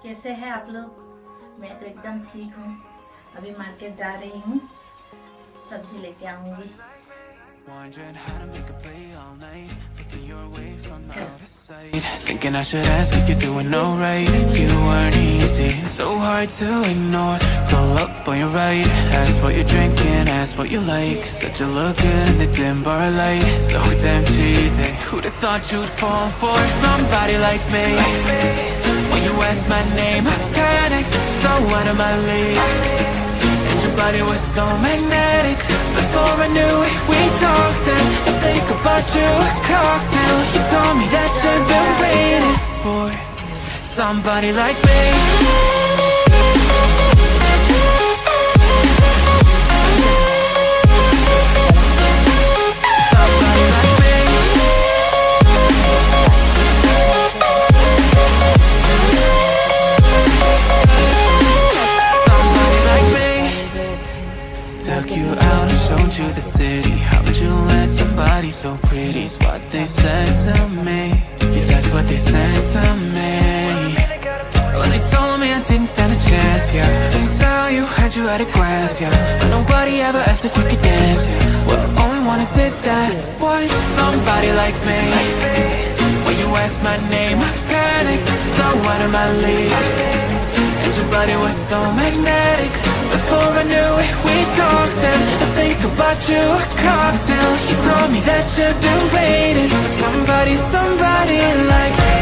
कैसे हैं आप लोग? मैं तो एकदम ठीक हूँ। अभी मार्केट जा रही हूँ, सब्जी लेके आऊंगी। Wondering how to make a play all night, looking your way from out of sight. Thinking I should ask if you're doing alright. You weren't easy, so hard to ignore. Pull up on your right, ask what you're drinking, ask what you like. Said you look good in the dim bar light, so damn cheesy. Who'd have thought you'd fall for somebody like me? When you asked my name, I panicked, so out of my league. And your body was so magnetic. Before I knew it, we talked and I think about you a cocktail. You told me that you've been waiting for somebody like me. Somebody like me. Somebody like me. Took you out and showed you the city. How'd you let somebody so pretty? Is what they said to me. Yeah, that's what they said to me. Well, they told me I didn't stand a chance, yeah. Face value, had you at a glance, yeah. But nobody ever asked if you could dance, yeah. Well, only one who did that was somebody like me. When you asked my name, I panicked, so out of my league. And your body was so magnetic. Before I knew it, we talked and I think about you a cocktail. You told me that you've been waiting for somebody, somebody like me.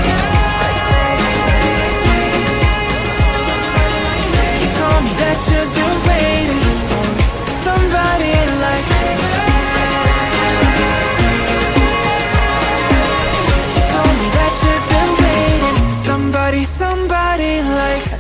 You told me that you've been waiting for somebody like me. You told me that you've been waiting for somebody, somebody like me.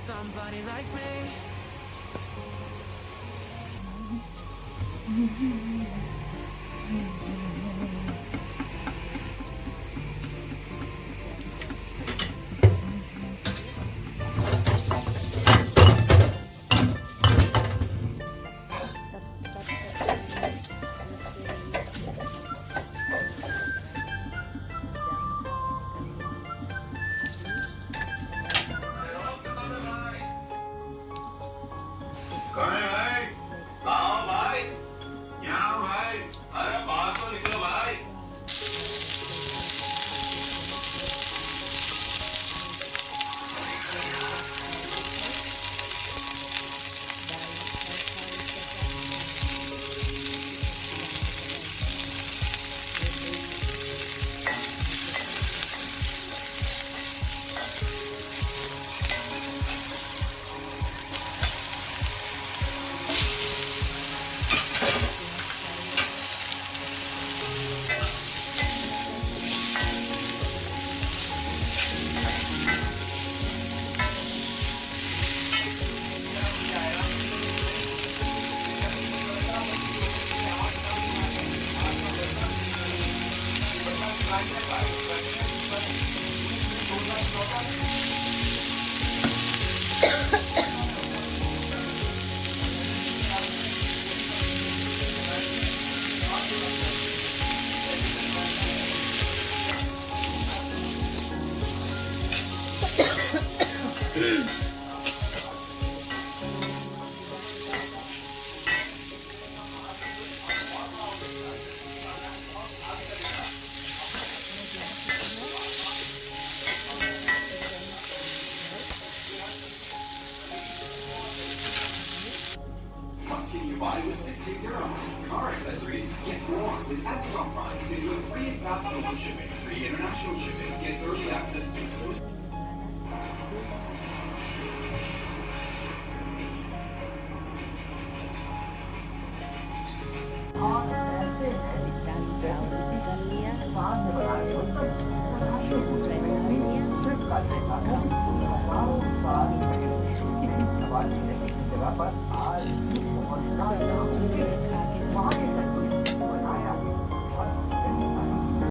Somebody like me. कौन है भाई? आओ भाई, यहाँ भाई, अरे बाहर तो निकलो भाई। Body was €60. Car accessories get more with Amazon Prime. Enjoy free and fast local shipping, free international shipping, get early access to दाल चावल कर लिया। Mabilis kasi.